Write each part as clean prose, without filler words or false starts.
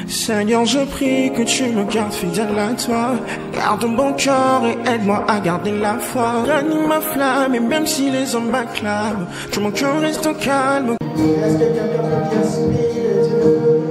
Seigneur, je prie que tu me gardes fidèle à toi. Garde mon cœur et aide-moi à garder la foi. Ranime ma flamme et même si les hommes m'acclament, que mon cœur reste calme. Est-ce que quelqu'un peut dire Esprit de Dieu?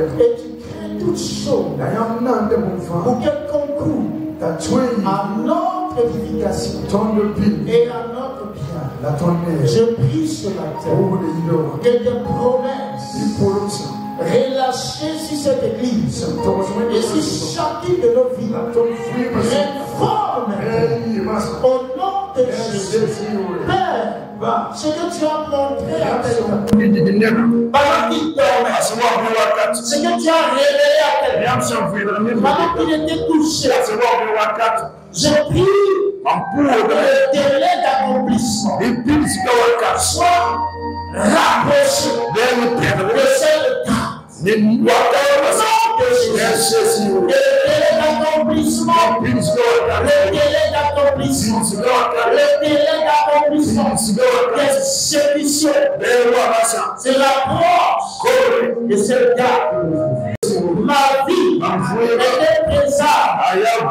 Et tu crées toutes choses pour quelconque coup à notre édification et à notre bien. Je prie ce matin que des promesses relâchées sur cette église et sur chacune de nos vies réforment au nom de Jésus. Père, ce que tu as montré à quelqu'un pendant qu'il dormait, ce que tu as révélé à quelqu'un pendant qu'il était touché, je prie que le délai d'accomplissement soit rapproché de celle de le délai d'accomplissement des séductions, c'est l'approche de cette date. Ma vie était présente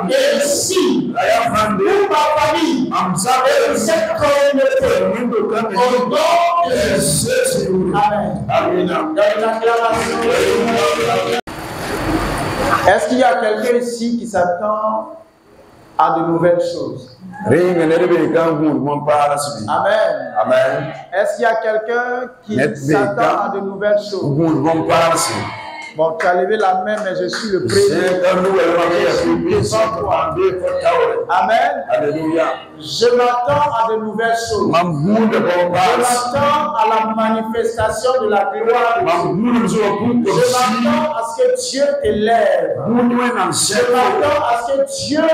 et ici pour ma famille et cette communauté au nom de Jésus. Amen. Est-ce qu'il y a quelqu'un ici qui s'attend à de nouvelles choses? Amen. Amen. Est-ce qu'il y a quelqu'un qui s'attend à de nouvelles choses? Bon, tu as levé la main, mais je suis le président. Amen. Alléluia. Je m'attends à de nouvelles choses. Je m'attends à la manifestation de la gloire de Dieu. Je m'attends à ce que Dieu t'élève. Je m'attends à ce que Dieu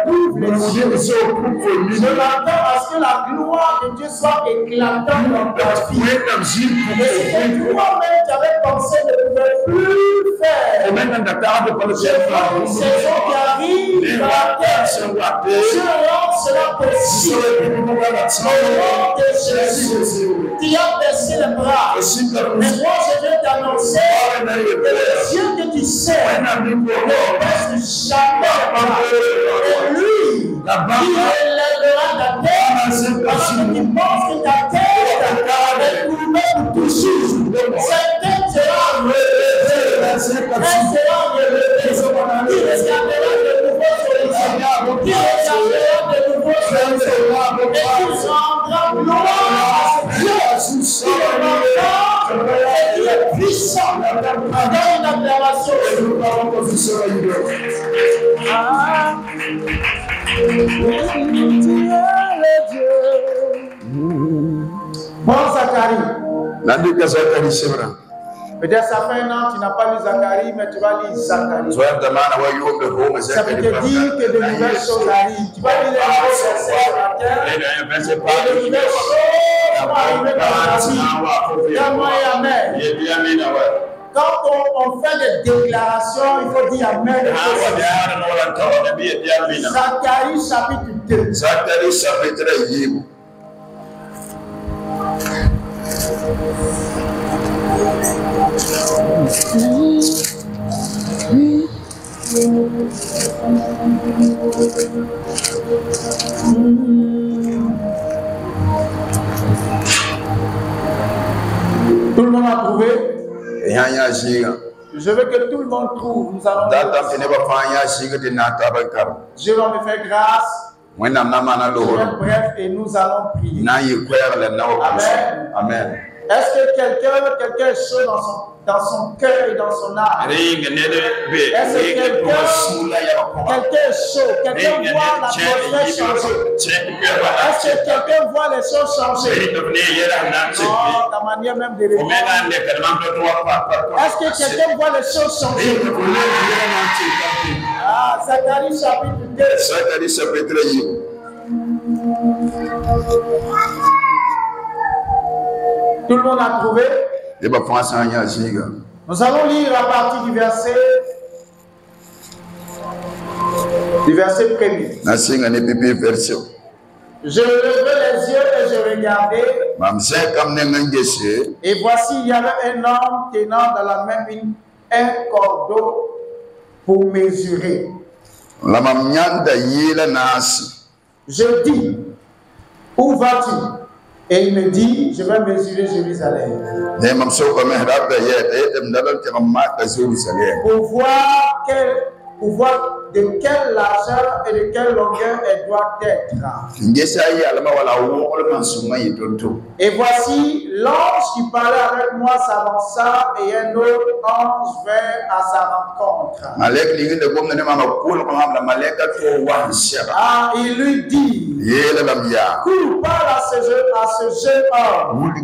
ouvre les yeux. Je m'attends à ce que la gloire de Dieu soit éclatante dans ta vie. Et ce que toi-même tu avais pensé ne pouvait plus faire. Une saison qui arrive dans la terre. Dieu rend cela possible. Au nom de Jésus, tu as baissé les bras. Mais moi, je vais t'annoncer que le Dieu que tu sais ne baisse jamais les bras. Et lui, il élèvera ta tête parce que tu penses que ta tête est courbée pour Cette tête sera relevée. Elle sera relevée. Qui rescapera de nouveaux solutions. Qui rescapera de nouveaux solutions. Et qui rendra gloire à Dieu. Qui est vivant et qui est puissant. Dans une acclamation. Bon, Zacharie. Peut-être ça fait un an, tu n'as pas lu Zacharie, mais tu vas lire Zacharie. Ça veut te dire que de nouvelles choses arrivent. Tu vas lire les versets ce matin. Et de nouvelles choses vont arriver dans ta vie. Dis-moi amen. Quand on fait des déclarations, il faut dire amen. Zacharie chapitre 2. Zacharie chapitre 2. Tout le monde a trouvé? Je veux que tout le monde trouve. Nous allons. Dieu va me faire grâce. Bref, et nous allons prier. Amen. Amen. Est-ce que quelqu'un est chaud dans son cœur et dans son âme? Est-ce que quelqu'un est chaud? Quelqu'un voit l'atmosphère changer? Est-ce que quelqu'un voit les choses changer? Non, ta manière même de répondre. Est-ce que quelqu'un voit les choses changer? Ah, Zacharie chapitre 2. Zacharie chapitre 2. Tout le monde a trouvé? Nous allons lire à partir du verset 1er. Je levai les yeux et je regardai. Et voici, il y avait un homme tenant dans la main un cordeau pour mesurer. Je dis, où vas-tu? Et il me dit, je vais mesurer Jérusalem. Pour voir de quelle largeur et de quelle longueur elle doit être. Et voici, l'ange qui parlait avec moi s'avança et un autre ange vint à sa rencontre. Ah, il lui dit, cours, parle à ce jeune homme et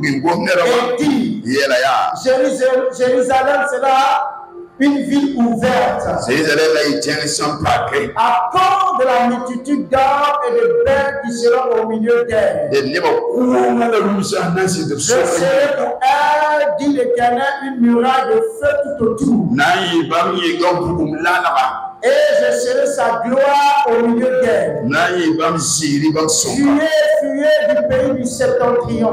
dit, Jérusalem sera une ville ouverte. À cause de la multitude d'hommes et de bêtes qui seront au milieu d'elle. Je serai pour elle, dit l'Éternel, une muraille de feu tout autour. Et je serai sa gloire au milieu d'elle. Fuyez du pays du septentrion.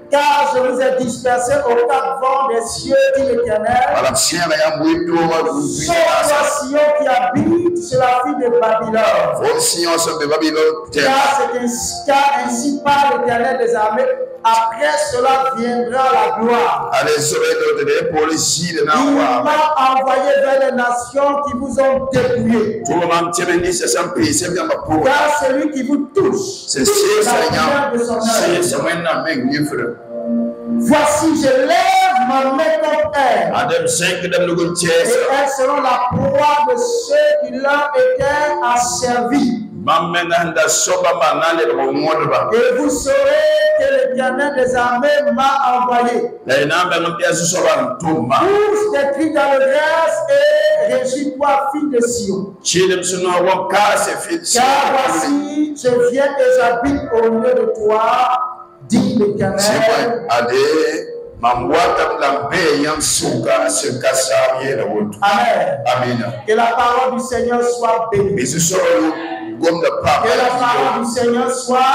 Car je vous ai dispersés aux quatre vents des cieux, dit l'Éternel. Sauf la Sion qui habite sur la fille de Babylone. Car ainsi parle l'Éternel des armées. Après cela viendra la gloire. Il m'a envoyé vers les nations qui vous ont dépouillés. Car celui qui vous touche, c'est la lumière de son œil. Voici, je lève ma main contre elle. Et elles seront la proie de ceux qui leur étaient asservis. Et vous saurez que l'Éternel des armées m'a envoyé. Pousse des cris d'allégresse et réjouis-toi, fille de Sion. Car voici, je viens et j'habite au milieu de toi, dit l'Éternel. Amen. Que la parole du Seigneur soit bénie. Que la parole du Seigneur soit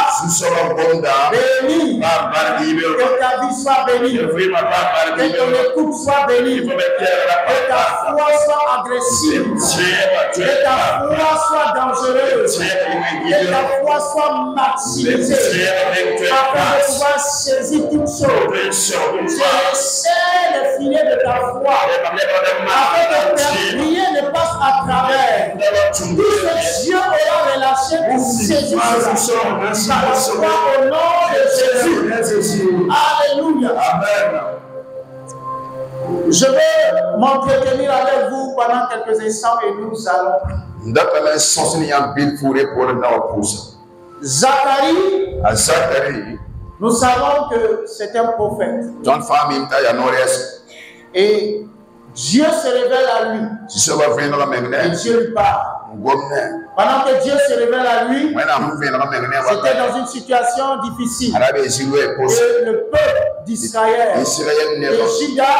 bénie. Que ta vie soit bénie. Que ton écoute soit bénie. Que ta foi soit agressive. Que ta foi soit dangereuse. Que ta foi soit maximisée. Afin de pouvoir saisir toutes choses. Serre les filets de ta foi. Afin que rien ne passe à travers. Tout ce Dieu aura relâché pour saisir cela. Par la foi au nom de Jésus. Alléluia. Amen. Je vais m'entretenir avec vous pendant quelques instants et nous allons. Zacharie, nous savons que c'est un prophète. Et Dieu se révèle à lui. Et Dieu lui parle. Pendant que Dieu se révèle à lui, c'était dans une situation difficile. Et le peuple d'Israël, de Juda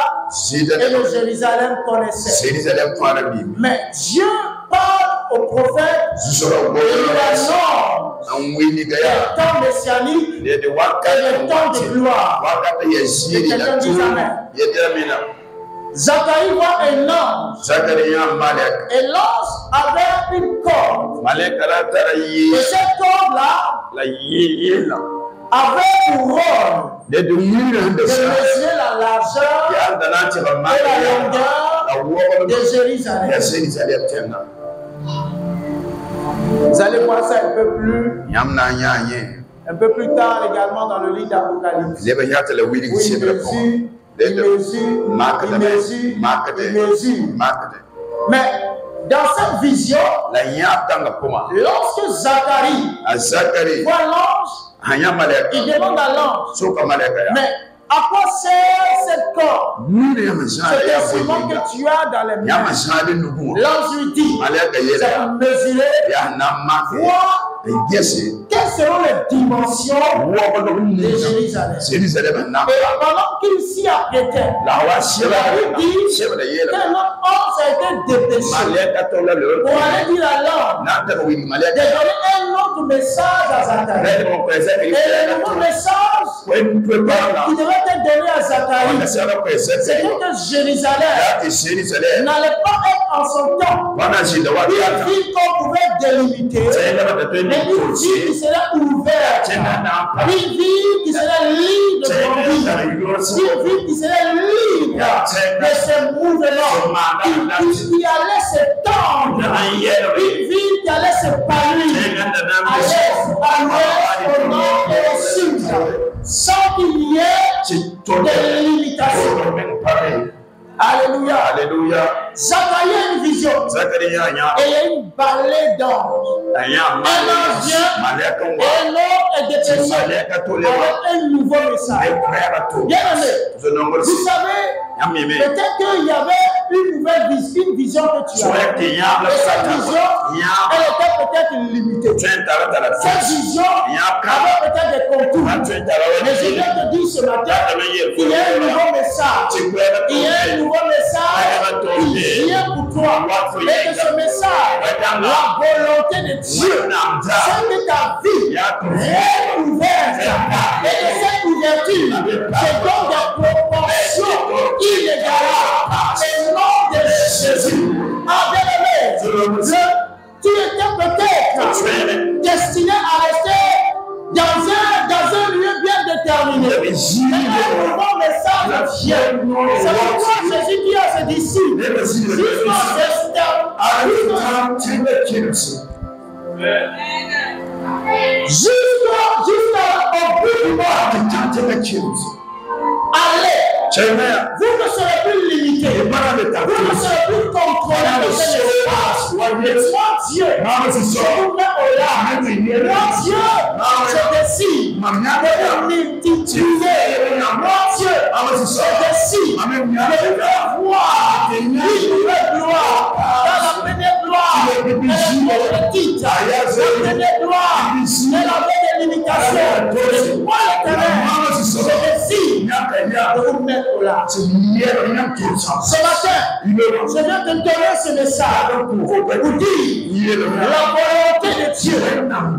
et de Jérusalem connaissaient. Mais Dieu parle au prophète et lui annonce les temps messianiques et les temps de gloire. Et quelqu'un dit Amen. Zacharie voit un ange. Et l'ange avait une corde. Et cette corde-là avait pour rôle de mesurer la largeur et la longueur de Jérusalem. Vous allez voir ça un peu plus tard également dans le livre d'Apocalypse. Il mesure. Mais dans cette vision, lorsque Zacharie voit l'ange, il demande à l'ange, mais à quoi sert cette corde? C'est l'instrument que tu as dans les mains. L'ange lui dit, c'est pour mesurer, voir quelles seront les dimensions de Jérusalem. Et pendant qu'il s'y apprêtait, la Bible dit qu'un autre ange a été dépêché pour aller dire à l'homme de donner un autre message à Zacharie. Et le nouveau message qui devait être donné à Zacharie, c'est que Jérusalem n'allait pas être en son temps une ville qu'on pouvait délimiter, mais une ville qui serait ouverte, une ville qui serait libre de grandir, une ville qui serait libre de ses mouvements, une ville qui allait s'étendre, une ville qui allait s'épanouir à l'est, à l'ouest, au nord et au sud, sans qu'il y ait de limitation. Alléluia. Zacharie a une vision. Et il y a une balai d'anges. Un ange vient et l'autre est dépêché avec un nouveau message. Bien aimé, vous savez, peut-être qu'il y avait une nouvelle vision que tu as. Et cette vision, elle était peut-être limitée. Cette vision avait peut-être des contours. Mais je viens te dire ce matin qu'il y a un nouveau message. Il y a un nouveau message qui vient pour toi. Et que ce message, la volonté de Dieu, c'est que ta vie est ouverte. Et que cette ouverture te donne des proportions inégalables. Et nom de Jésus. Bien-aimé, tu étais peut-être destiné à rester dans un lieu bien déterminé. Mais un nouveau message vient. C'est pourquoi Jésus dit à ses disciples, jusqu'au bout du monde, allez. Vous ne serez plus limité. Vous ne serez plus contrôlé de cet espace. Moi, Dieu, je vous mets au large. Moi, Dieu, je décide de vous multiplier. Moi, Dieu, je décide de vous faire voir une nouvelle gloire. Dans la première gloire, elle est petite. La première gloire, elle avait des limitations. Moi, l'Éternel, je décide de vous mettre au large. Ce matin, je viens te donner ce message pour dire la volonté de Dieu,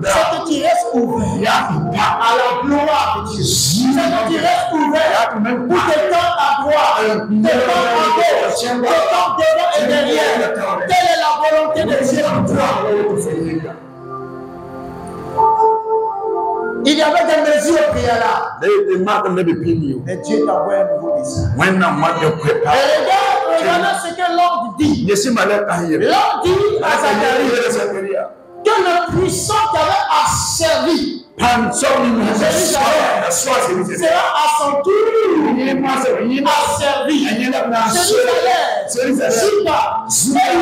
c'est que tu restes ouvert à la gloire de Dieu. C'est que tu restes ouvert pour te tendre à droite, te tendre à gauche, te tendre devant et derrière. Telle est la volonté de Dieu en toi. Il y avait des mesures préalables. Mais Dieu t'envoie un nouveau message. Et regardez ce que l'homme dit. L'homme dit à Zacharie que le puissant qui avait asservi sera à son tour asservi. Jérusalem, Juda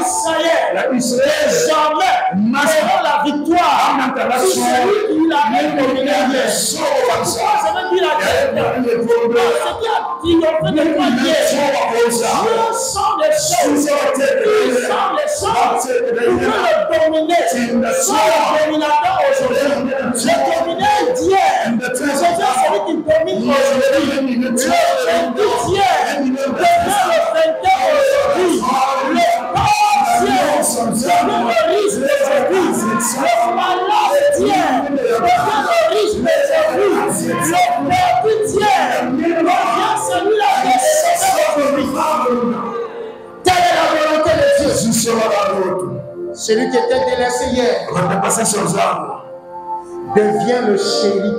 et Israël jamais auront la victoire sur celui qui l'avait dominé hier. Pourquoi je veux dire à quelqu'un ce qui a triomphé de toi hier? Dieu sent les choses, il sent les choses pour que le dominé soit le dominateur aujourd'hui. Le dominé d'hier, c'est celui qui domine aujourd'hui. Le vaincu d'hier devient le vainqueur aujourd'hui. Le passé devient le riche d'aujourd'hui. Le malade d'hier devient le riche d'aujourd'hui. Le perdu d'hier devient celui-là qui est sauvé aujourd'hui. Telle est la volonté de Dieu. Celui qui était délaissé hier devient le chéri.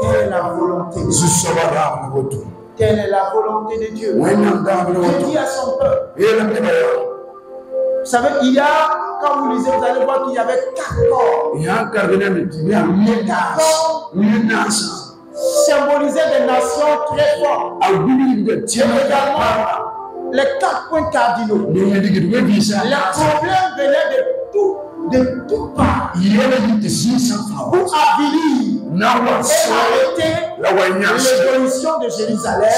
Quelle est la volonté de Dieu? Quelle est la volonté de Dieu? Dieu dit à son peuple. Vous savez, il y a, quand vous lisez, vous allez voir qu'il y avait 4 corps. Les 4 corps symbolisaient des nations très fortes. Et également, les 4 points cardinaux. Les problèmes venaient de toutes parts pour avilir et arrêter l'évolution de Jérusalem,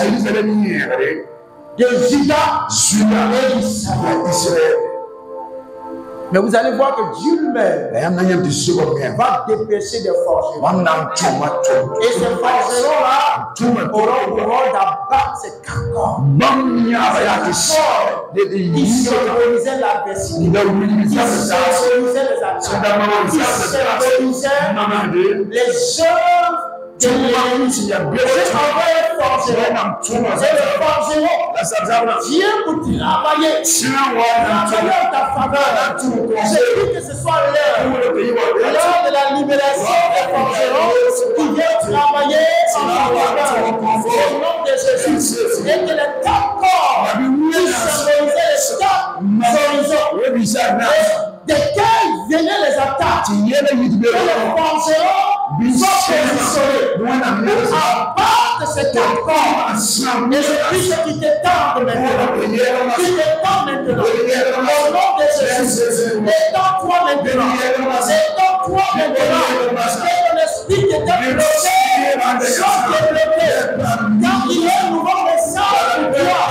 de Juda et d'Israël. Mais vous allez voir que Dieu lui-même va dépêcher des forgerons. Et ces forgerons-là auront pour rôle d'abattre ces 4 corps. Qui symbolisaient l'adversité, qui symbolisaient les attaques, qui symbolisaient les œuvres de l'ennemi. J'ai envoyé un forgeron. C'est le forgeron vient pour travailler en ta faveur. J'ai dit que ce soit l'heure de la libération des forgerons qui viennent travailler en ta faveur. Au nom de Jésus. Et que les 4 corps qui symbolisaient les 4 horizons desquels venaient les attaques. Et les forgerons sont positionnés pour abattre ces 4 corps. Et je prie ceux qui t'étendent maintenant. Qui t'étendent maintenant. Au nom de Jésus. Étends-toi maintenant. Étends-toi maintenant. Que ton esprit qui était bloqué soit débloqué. Car il y a un nouveau message pour toi.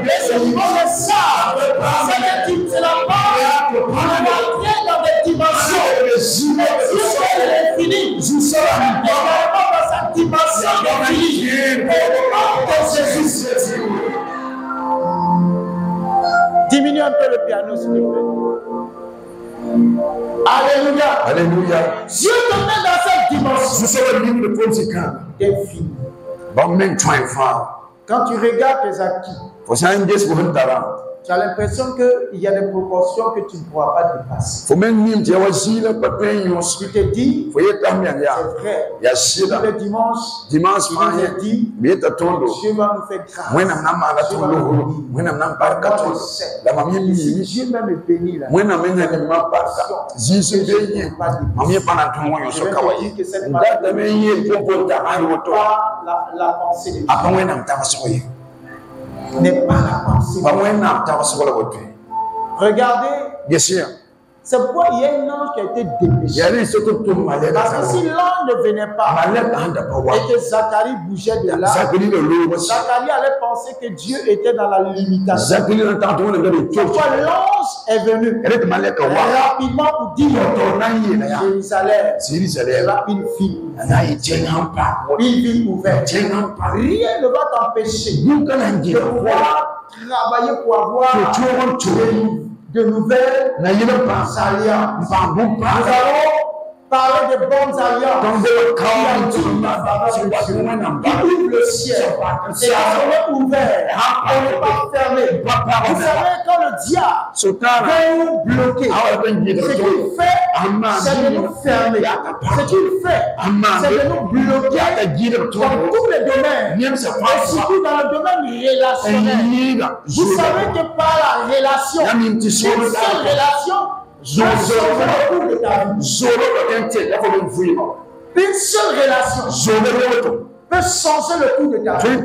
Et ce nouveau message, c'est la part pour entrer dans des dimensions. Dieu est l'infini. Et vraiment dans sa dimension d'infini. Au nom de Jésus. Diminue un peu le piano, s'il te plaît. Alléluia. Alléluia. Dieu te met dans cette dimension d'infini. Quand tu regardes tes acquis, tu as l'impression qu'il y a des proportions que tu ne pourras pas dépasser. Tu te dis, c'est vrai, tous les dimanches, il nous a dit, Dieu va nous faire grâce. Dieu même est béni là. Je vais te dire que ce n'est pas la pensée de Dieu. N'est pas la pensée. Regardez, c'est pourquoi il y a un ange qui a été dépêché. Parce que si l'ange ne venait pas et que Zacharie bougeait de là, Zacharie allait penser que Dieu était dans la limitation. Pourquoi l'ange est venu rapidement pour dire Jérusalem sera une fille. Une vie ouverte. Rien ne va t'empêcher de pouvoir travailler pour avoir de nouvelles alliances. Nous allons parler de bonnes alliances qui ouvrent le ciel. C'est désormais ouvert. On n'est pas fermé. Vous savez, quand le diable veut nous bloquer, ce qu'il fait, c'est de nous fermer. Ce qu'il fait, c'est de nous bloquer dans tous les domaines. Et surtout dans le domaine relationnel. Vous savez que par la relation, une seule relation, une seule relation peut changer le cours de ta vie.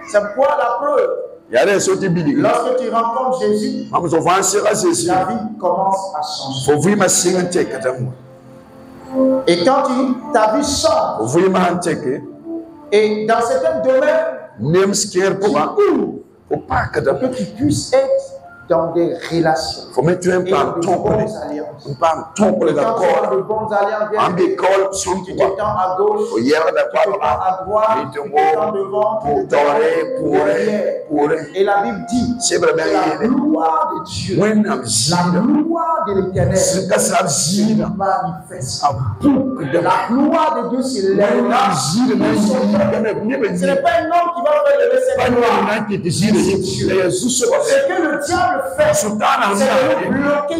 C'est pourquoi la preuve, lorsque tu rencontres Jésus, la vie commence à changer. Et quand ta vie change, et dans certains domaines, que tu puisses être dans des relations. Faut mettre un et de bonnes alliances. Quand tu as de bonnes alliances, tu t'étends à gauche, tu t'étends à droite, tu t'étends devant, tu t'étends et la Bible dit que la gloire de Dieu, la gloire de l'Éternel se manifeste. La gloire de Dieu se lève. Ce n'est pas un homme qui va faire lever cette gloire. C'est que le diable fait, c'est de nous bloquer.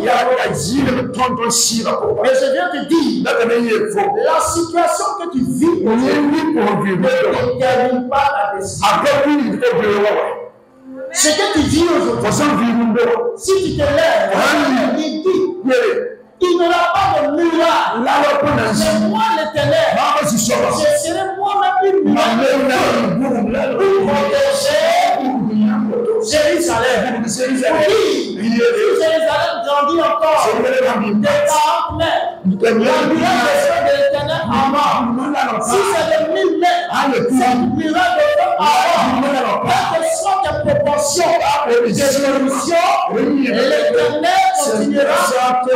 Mais je viens te dire, la situation que tu vis ne détermine pas ta destinée. Ce que tu vis aujourd'hui, si tu te lèves, il dit, il n'y aura pas de miracle. C'est moi l'Éternel. Je serai moi-même une miracle pour protéger Jérusalem. Oui, Jérusalem grandit encore de 40 mètres. La miracle de l'Éternel avant. Si c'est de 1000 mètres, c'est une miracle de avant. Quelles que soient tes proportions de solution, l'Éternel continuera à te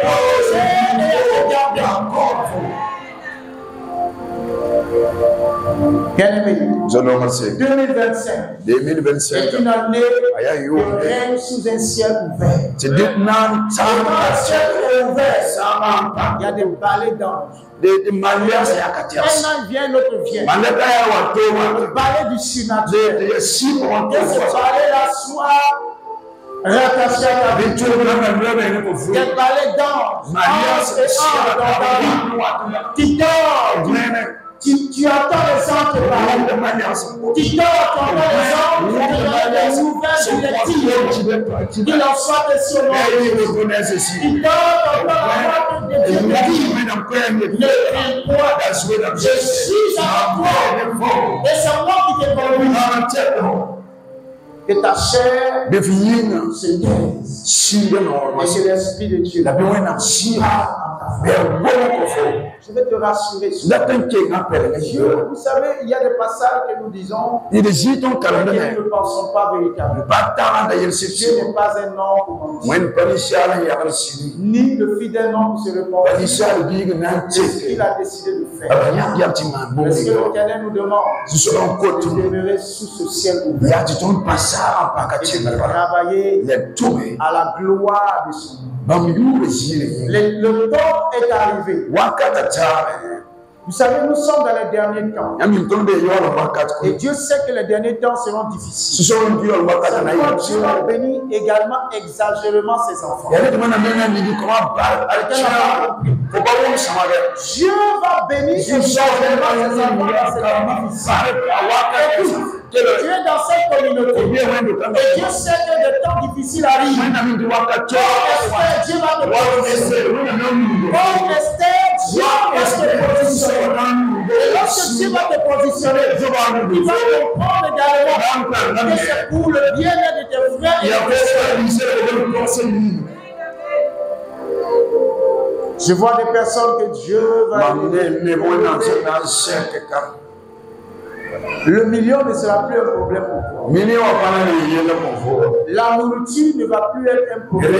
protéger et à te garder encore. Bien-aimé, 2025 est une année de règne sous un ciel ouvert. Un ciel ouvert, il y a des balais d'anges. Un an vient, l'autre vient. Le balai du surnaturel. Que ce balai-là soit rattaché à ta vie. Des balais d'anges. Anges et anges dans ta vie. Qui dort. Tu entends les anges te parler. Tu dors, tu entends les anges te donner des nouvelles directives. Il en soit de ce nom. Tu dors, tu entends la voix de Dieu te dire, ne crains point, je suis avec toi. Et c'est moi qui te conduis. Que ta chair se taise. Et c'est l'Esprit de Dieu. Je vais te rassurer. Vous savez, il y a des passages que nous disons et nous ne pensons pas véritablement. Dieu n'est pas un homme pour mentir, ni le fidèle homme qui se répand. C'est ce qu'il a décidé de faire. Mais ce que l'Éternel nous demande, c'est de demeurer sous ce ciel ouvert et de travailler à la gloire de son nom. Le temps est arrivé. Vous savez, nous sommes dans les derniers temps. Et Dieu sait que les derniers temps seront difficiles. Dieu va bénir également exagérément ses enfants. Dieu va bénir exagérément ses enfants. Dieu est dans cette communauté. Et Dieu sait que des temps difficiles arrivent. Dieu va te positionner. Comme Esther, Dieu va te positionner. Et lorsque Dieu va te positionner, il va comprendre également que c'est pour le bien-être de tes frères et de tes sœurs. Je vois des personnes que Dieu va aider. Le million ne sera plus un problème pour toi. La nourriture ne va plus être un problème.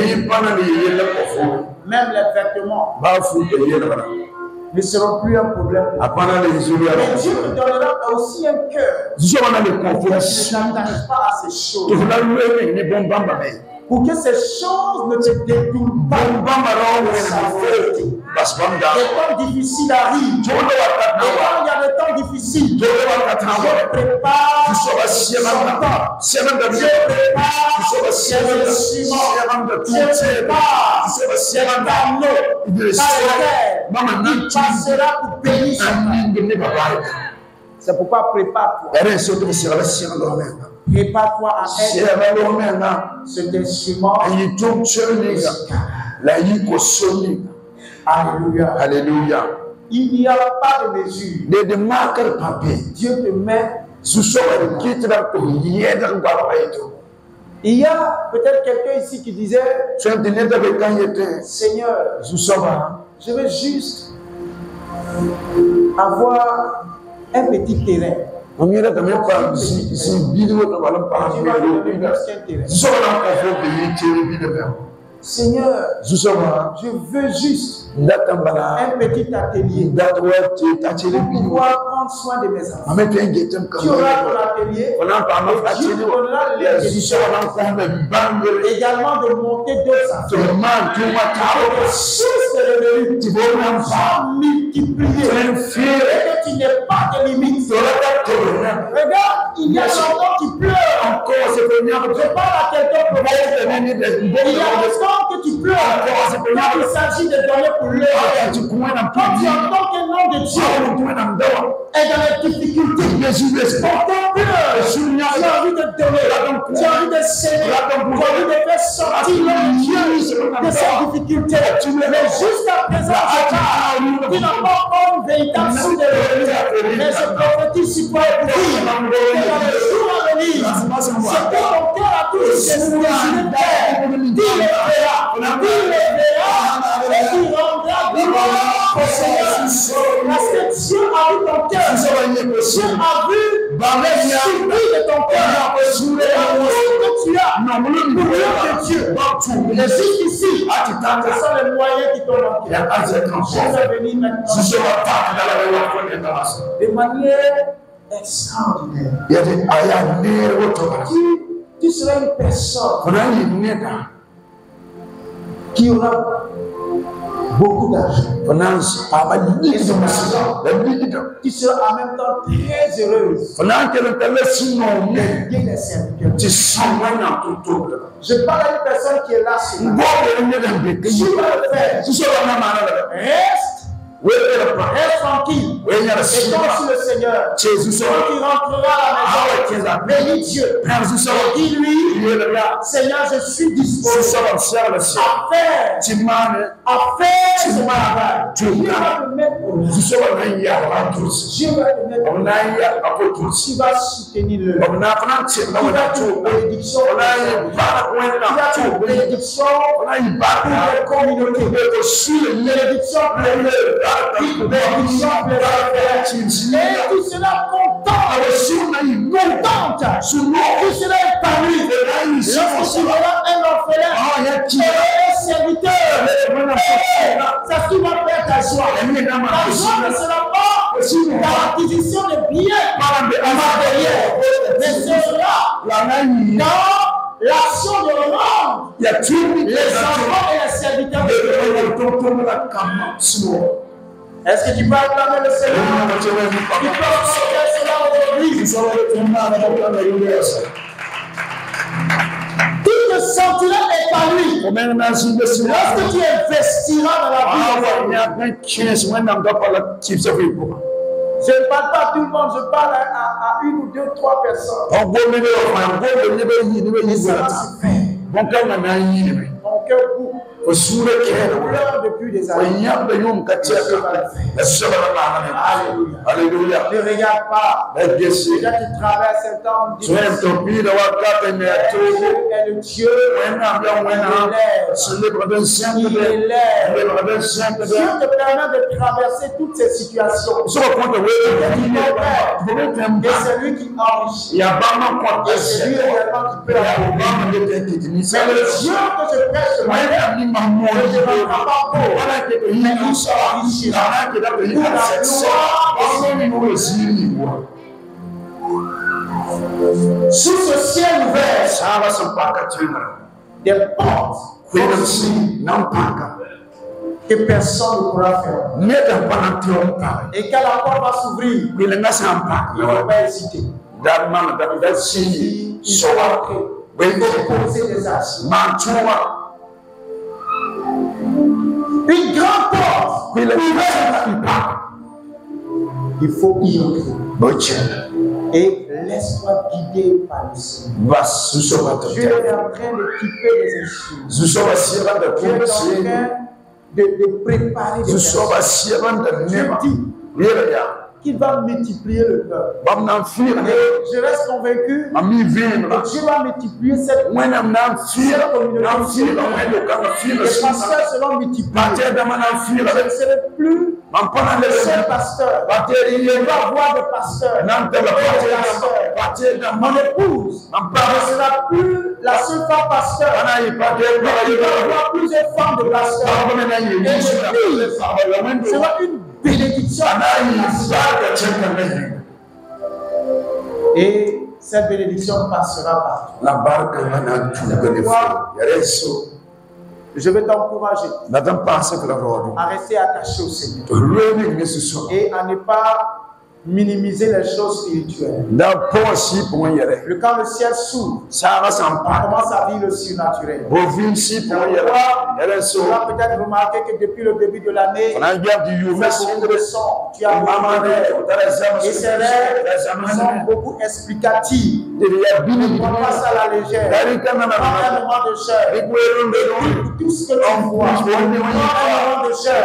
Même les vêtements ne seront plus un problème. Mais Dieu te donnera aussi un cœur qui ne s'attache pas à ces choses. Pour que ces choses ne te détournent pas. Les temps difficiles arrivent. Et quand il y a des temps difficiles, je prépare son temps. Je prépare ses instruments. Je prépare ses canaux. Il passera pour bénir son temps. C'est pourquoi prépare-toi. Prépare-toi à être cet instrument. Alléluia. Alléluia. Il n'y a pas de mesure. Dieu te met. Il y a peut-être quelqu'un ici qui disait, Seigneur, je veux juste avoir un petit terrain. Tu vas me donner Seigneur, je veux juste un petit atelier pour pouvoir prendre soin de mes enfants. Tu auras ton atelier et Dieu te donnera l'éducation également de monter d'autres affaires. Avec des sources de revenus, tu vas multiplier et que tu n'es pas de limite. Regarde, il y a longtemps qui pleure. Je parle à quelqu'un pour il y a longtemps que tu pleures quand il s'agit de donner pour l'heure. Quand tu entends que le nom de Dieu est dans les difficultés, pourtant pleure. Tu as envie de donner, tu as envie de s'aimer, tu as envie de faire sortir le Dieu de ces difficultés. Mais jusqu'à présent, tu n'as pas encore une véritable source de revenus. Mais je prophétise sur toi et pour dire que dans les jours à venir, c'est que ton cœur a toujours ses spiritualités. Il les verra et il rendra gloire au Seigneur. Parce que Dieu a vu ton cœur. Dieu a vu les surprises de ton cœur. Et l'amour que tu as pour l'œuvre de Dieu. Et jusqu'ici, ce sont les moyens qui t'ont manqué. Je vais venir maintenant de manière extraordinaire. Tu seras une personne qui aura beaucoup d'argent. Tu seras en même temps très heureuse. Je parle à une personne qui est là sur la tu vas le faire. Reste tranquille. Et donc, si le Seigneur, quand il rentrera à la maison, bénis Dieu. Et dis-lui, Seigneur, je suis disposé à faire ce travail. Dieu va te mettre au Dieu va te mettre au tu vas soutenir le tu vas faire une bénédiction. Tu vas faire une bénédiction pour les communautés. Bénédiction pour les et tu seras content, contente, tu seras épanoui. Lorsque tu verras un orphelin et un serviteur, ça qui va faire ta joie. La joie ne sera pas dans l'acquisition de biens matériels, mais sera dans l'action de rendre les enfants et les serviteurs de Dieu. Est-ce que tu peux acclamer le Seigneur? Tu peux acclamer cela aujourd'hui. Tu te sentiras épanoui lorsque tu investiras dans la vie. Je ne parle pas à tout le monde, je parle à une ou deux, trois personnes. Mon cœur coupe. Depuis des années. Alléluia. Ne regarde pas. Les gens qui traversent un temps difficile. Dieu est le Dieu. Il élève. Dieu te permet de traverser toutes ces situations. Et c'est lui qui enrichit. Et c'est lui également qui peut apporter. Mais le Dieu que je prêche ce matin, ne te rendra pas pauvre, mais il s'enrichira pour la gloire. Sous ce ciel ouvert, des portes que personne ne pourra faire. Et quand la porte va s'ouvrir, il ne faut pas hésiter. Il faut poser des actions. Une grande porte, il faut y entrer. Et laisse-toi guider par le Seigneur. Dieu est en train d'équiper les instruments. Dieu est en train de préparer des personnes. Dieu dit qu'il va multiplier le peuple. Je reste convaincu que Dieu va multiplier cette communauté. Les pasteurs seront multipliés. Je ne serai plus le seul pasteur. Il va y avoir des pasteurs. Mon épouse ne sera plus la seule femme pasteur. Il va y avoir plusieurs femmes de pasteurs. Et ce sera une bénédiction. Et cette bénédiction passera partout. Je vais t'encourager à rester attaché au Seigneur et à ne pas minimiser les choses spirituelles. Quand le ciel s'ouvre, on commence à vivre le surnaturel. Tu vas peut-être remarquer que depuis le début de l'année, tu as beaucoup de sons, tu as beaucoup de rêves. Et ces rêves sont beaucoup explicatifs. Ne prends pas ça à la légère. Prends un moment de chair. Tout ce que tu vois. Prends un moment de chair.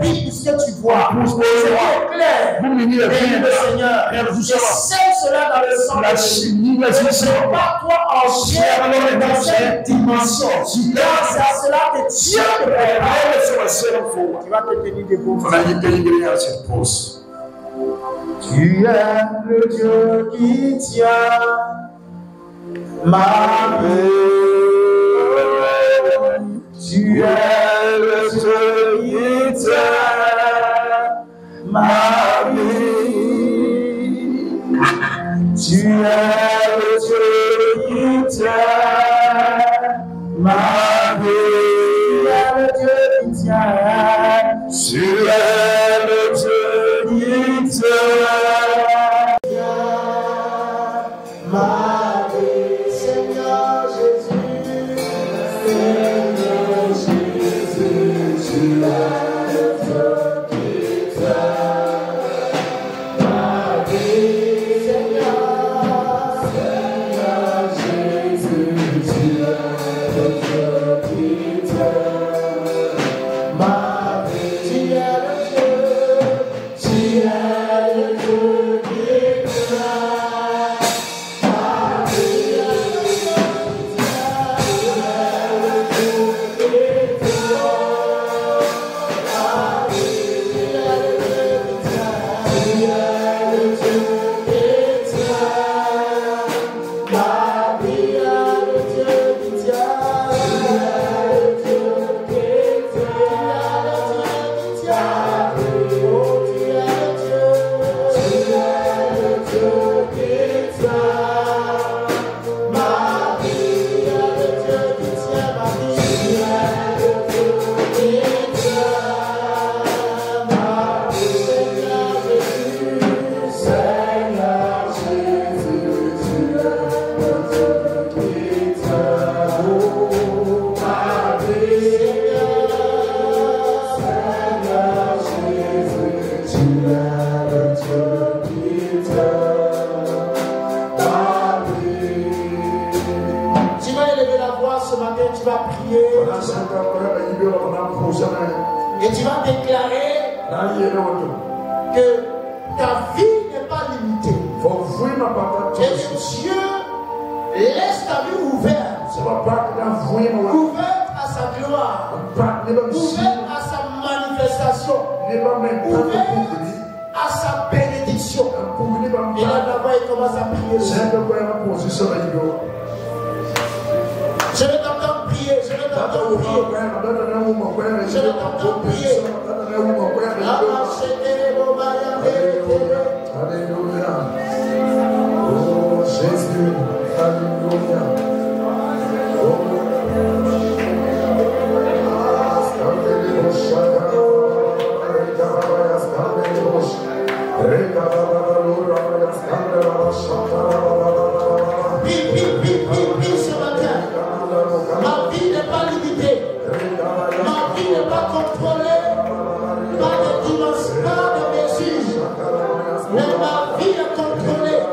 Puis tout ce que tu vois. C'est clair. Et le Seigneur, je sais cela dans le sang de Jésus. Ne pas toi en chair dans cette dimension. Car c'est à cela que Dieu te prépare. Tu vas te tenir debout. Tu es le Dieu qui tient ma vie. Tu es le Dieu qui tient ma vie. Tu es le Dieu qui tient ma vie. Tu es le Dieu qui tient ma vie. Seigneur Jésus, Seigneur Jésus, tu es le Dieu qui tient ma vie. Seigneur Jésus, tu es le Dieu qui tient ma vie. Tu es le Dieu qui Et tu vas déclarer que ta vie n'est pas limitée. Et que Dieu laisse ta vie ouverte. Ouverte à sa gloire. Ouverte à sa manifestation. Ouverte à sa bénédiction. Et là, d'abord, il commence à prier. Je vais t'entendre prier, je vais t'entendre prier. Je vais t'entendre prier. Alléluia. Oh Jésus, alléluia. Oh vie ce matin. Ma vie n'est pas limitée. Ma vie n'est pas contrôlée par des dimensions, par des mesures. Mais ma vie est contrôlée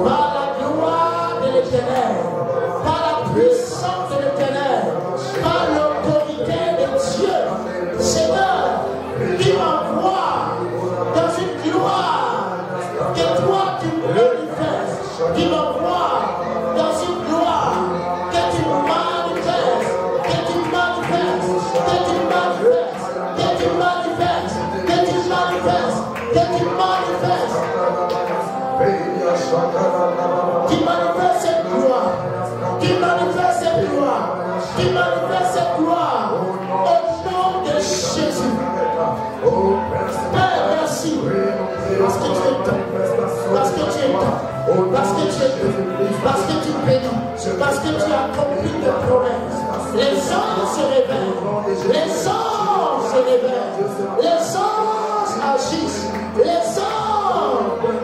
par la gloire de l'Éternel, par la puissance de l'Éternel, par l'autorité de Dieu. Seigneur, qui m'envoie dans une gloire que toi tu manifestes, qui m'envoie dans une gloire que tu manifestes, que tu manifestes, que tu manifestes, que tu manifestes, que tu manifestes, que tu manifestes. Qui manifeste cette gloire, qui manifeste cette gloire, qui manifeste cette gloire au nom de Jésus. Père, merci, parce que tu es temps, parce que tu es temps, parce que tu es temps, parce que tu bénis, parce que tu accomplis tes promesses. Les anges se réveillent, les anges se réveillent, les anges agissent, les anges,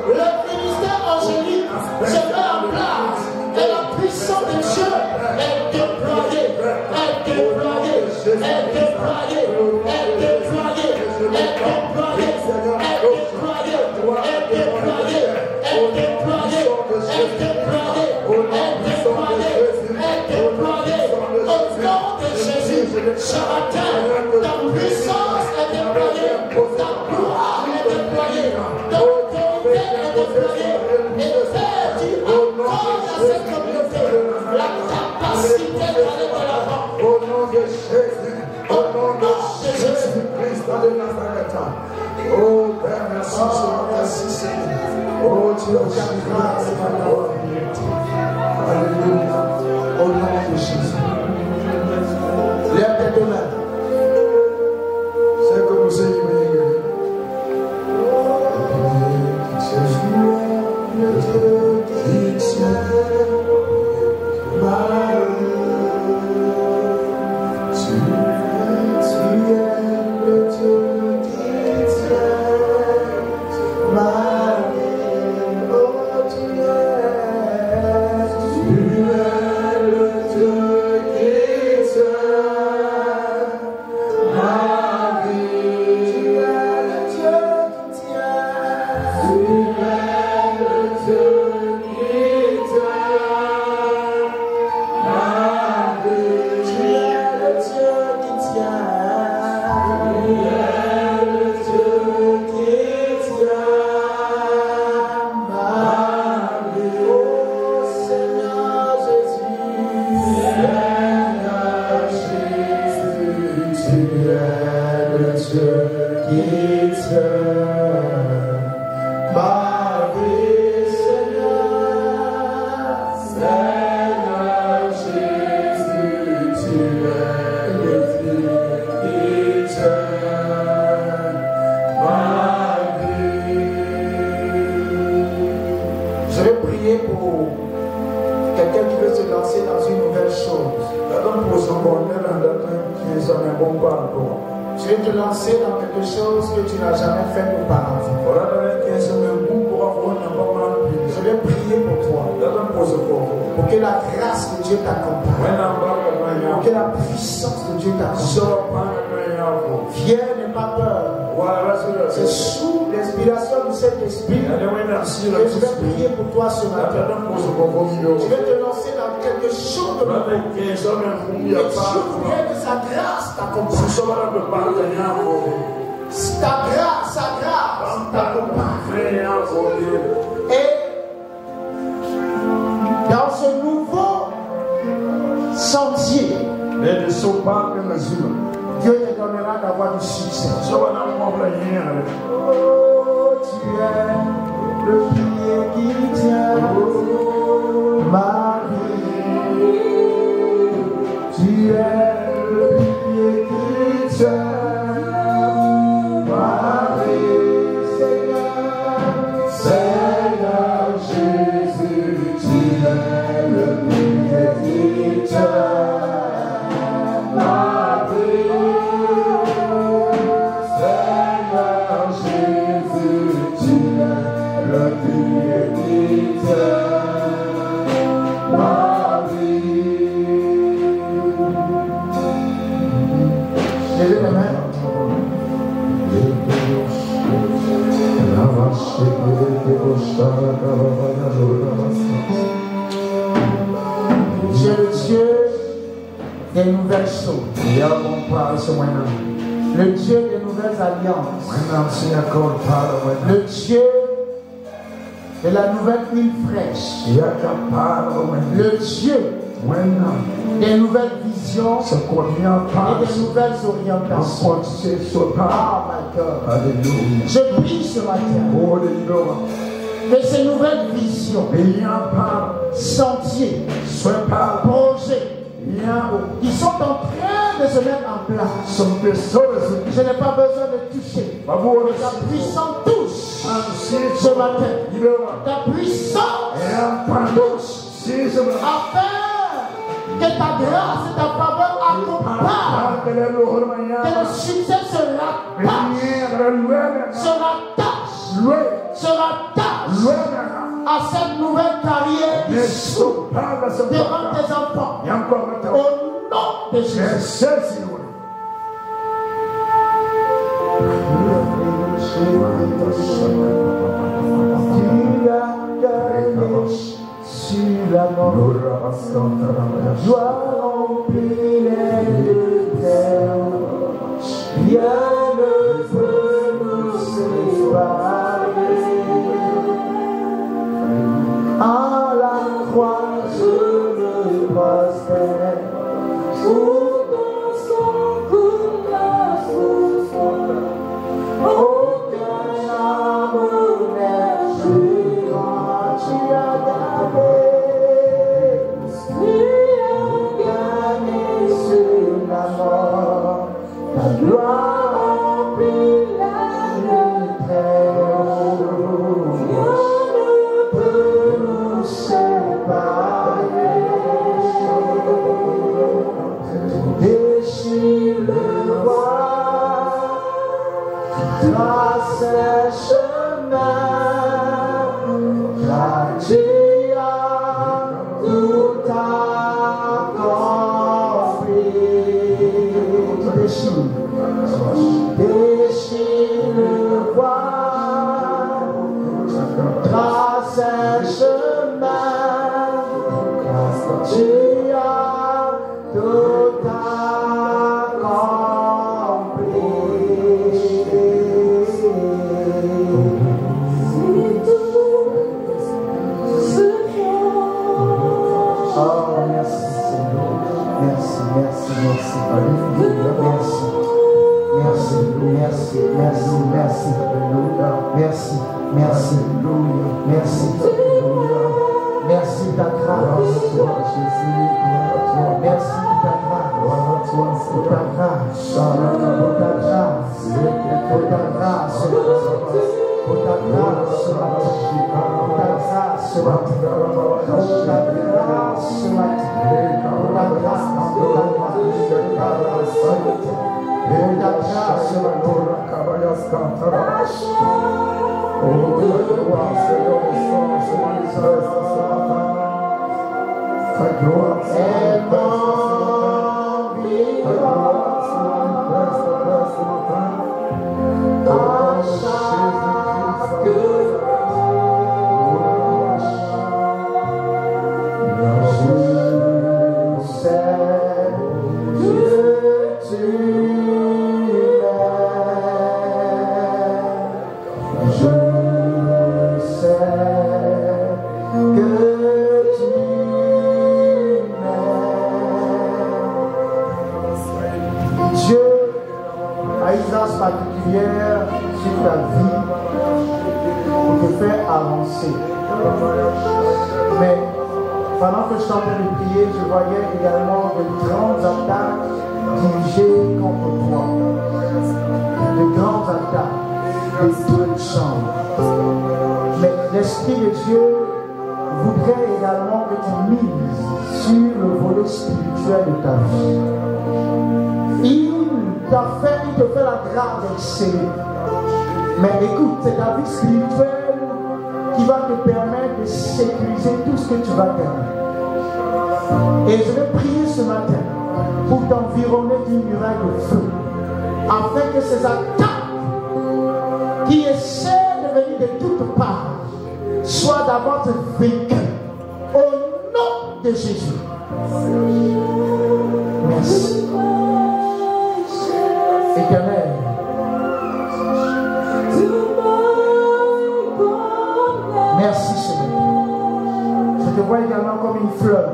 le ministère angélique se met en place et la puissance de Dieu est déployée, est déployée, est déployée, est déployée, est déployée, est déployée, est déployée, est déployée, est déployée, est déployée, au nom de Jésus. Ce matin, ta puissance est déployée, ta gloire est déployée, ta autorité est déployée, et Père, tu accordes à cette communauté la capacité d'aller de l'avant. Au nom de Jésus, au nom de Jésus-Christ de Nazareth. Oh Père, merci Seigneur, merci Seigneur. Oh Dieu, grâce à la Alléluia. Au nom de Jésus. Lève tes deux mains. C'est que nous ayons Je vais te lancer dans quelque chose que tu n'as jamais fait auparavant. Je vais prier pour toi. Pour que la grâce de Dieu t'accompagne. Pour que la puissance de Dieu t'accompagne. Viens, n'aie pas peur. C'est sous l'inspiration du Saint-Esprit. Et je vais prier pour toi ce matin. Je vais te lancer dans quelque chose de nouveau. Et je voudrais que sa grâce t'accompagne. Ta grâce t'accompagne. Et dans ce nouveau sentier, Dieu te donnera d'avoir du succès. Oh, tu es le pilier qui tient ma vie. Tu es le pilier qui tient ma vie. Seigneur Jésus, tu es le pilier qui tient. Seigneur Jésus, tu es le pilier qui tient. le Dieu des nouvelles choses. Le Dieu des nouvelles alliances. Le Dieu de la nouvelle huile fraîche. Le Dieu des nouvelles visions et des nouvelles orientations. Ah, my God. Je prie ce matin que ces nouvelles visions, sentiers, projets qui sont en train de se mettre en place. Je n'ai pas besoin de toucher. Ta puissance touche ce matin. Ta puissance touche afin que ta grâce et ta faveur accompagnent. Que le succès se rattache à cette nouvelle carrière qui s'ouvre devant tes enfants. Au nom de Jésus. Sur la mort, joie remplit les deux terres. Rien ne peut nous séparer. À la croix, je me prosterne. Autant son coup la souffrance. Aucun amour n'est plus grand. Tu as gagné. Tu as gagné sur la mort. Ta gloire remplit la terre. Rien ne peut nous séparer. Déchire le voile, trace un chemin, car tu as tout accompli. Déchire le voile, trace un chemin, tu as tout accompli. Oh, merci Seigneur. Merci, merci, merci. Merci. Merci, merci, merci, merci. Merci, merci, merci. Merci ta grâce. Merci ta grâce. Ta grâce. Ta grâce. Ta grâce. Ta grâce. Particulière sur ta vie pour te faire avancer. Mais pendant que je suis en train de prier, je voyais également de grandes attaques dirigées contre toi. De grandes attaques, des feux de chambre. Mais l'Esprit de Dieu voudrait également que tu mises sur le volet spirituel de ta vie. Il te fait la grâce d'exceller. Mais écoute, c'est ta vie spirituelle qui va te permettre de sécuriser tout ce que tu vas gagner. Et je vais prier ce matin pour t'environner d'une muraille de feu, afin que ces attaques qui essaient de venir de toutes parts soient d'abord vaincues au nom de Jésus. Merci. Éternel. Merci Seigneur. Je te vois également comme une fleur.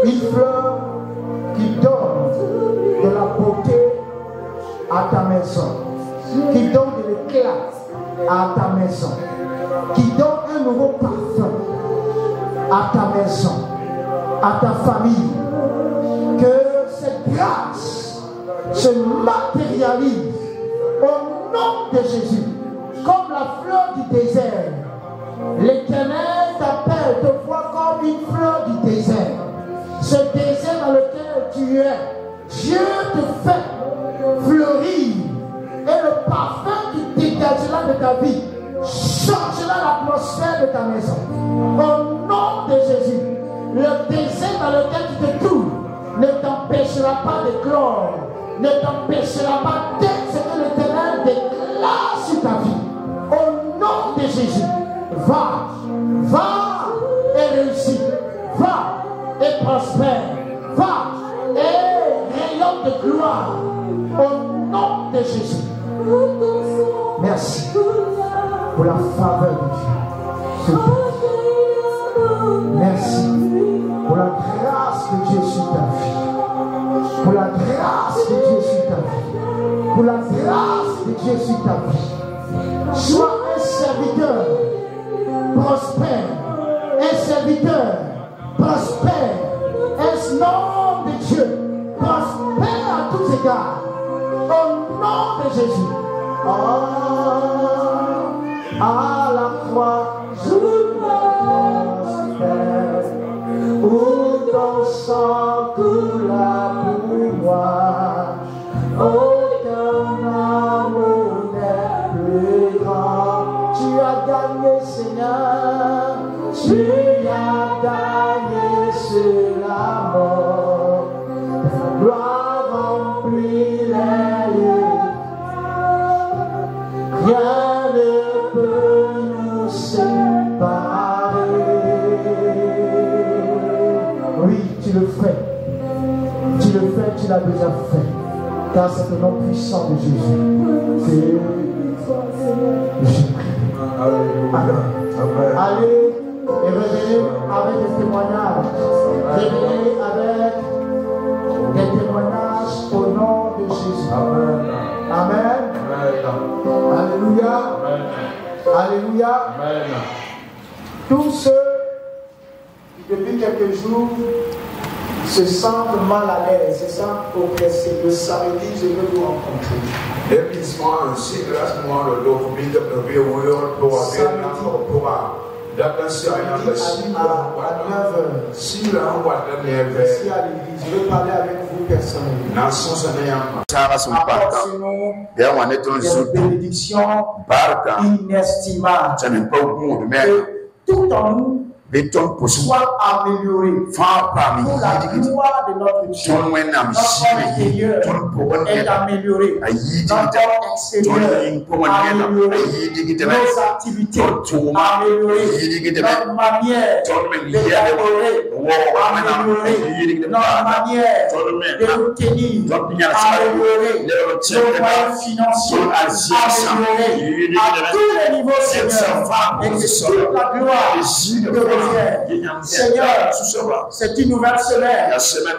Une fleur qui donne de la beauté à ta maison. Qui donne de l'éclat à ta maison. Qui donne un nouveau parfum à ta maison, à ta famille. Que cette grâce se matérialise au nom de Jésus. Comme la fleur du désert. L'Éternel t'appelle, te voit comme une fleur du désert. Ce désert dans lequel tu es, Dieu te fait fleurir. Et le parfum qui dégagera de ta vie changera l'atmosphère de ta maison. Au nom de Jésus, le désert dans lequel tu te trouves ne t'empêchera pas de clore, ne t'empêchera pas d'être ce que l'Éternel déclare sur ta vie. Au nom de Jésus, va et réussis, va et prospère, va et rayonne de gloire. Au nom de Jésus. Merci pour la faveur de Dieu. Merci pour la grâce de Dieu sur ta vie. Pour la grâce de Dieu sur ta vie. Pour la grâce de Dieu sur ta vie. Sois un serviteur prospère. Un serviteur prospère. Un nom de Dieu prospère à tous égards. Au nom de Jésus. À la croix, je prospère. Où ton sang coula pour moi. Aucun amour n'est plus grand. Tu as gagné, Seigneur. Tu as gagné sur la mort. Ta gloire remplit les lieux. Rien ne peut nous séparer. Oui, tu le fais. Tu le fais, tu l'as déjà fait. Car c'est le nom puissant de Jésus. C'est Jésus. Allez et revenez avec des témoignages. Revenez avec des témoignages au nom de Jésus. Amen. Amen. Alléluia. Alléluia. Tous ceux qui depuis quelques jours se sentent mal à l'aise, se sentent oppressés, le samedi, je veux vous rencontrer. Ici à l'église, je veux parler avec vous personnellement. Apportez-nous des bénédictions inestimables. Que tout en nous soit amélioré pour la gloire de notre Dieu. Notre intérieur est amélioré. Notre extérieur amélioré. Nos activités améliorées. Notre manière d'élaborer améliorée. Notre manière de nous tenir améliorée. Nos moyens financiers améliorés. À tous les niveaux, Seigneur. Et que toute la gloire de Seigneur, c'est une nouvelle semaine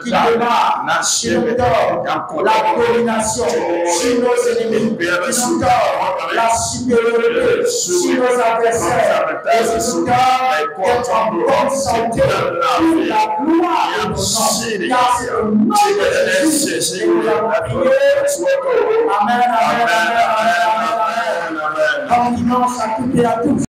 qui démarre, qui nous donne la domination sur nos ennemis, qui nous donne la supériorité sur nos adversaires, et qui nous donne d'être en bonne santé pour la gloire de nos noms. Car c'est au nom de Jésus que nous avons prié. Amen, amen, amen, amen, amen. Bon dimanche à toutes et à tous.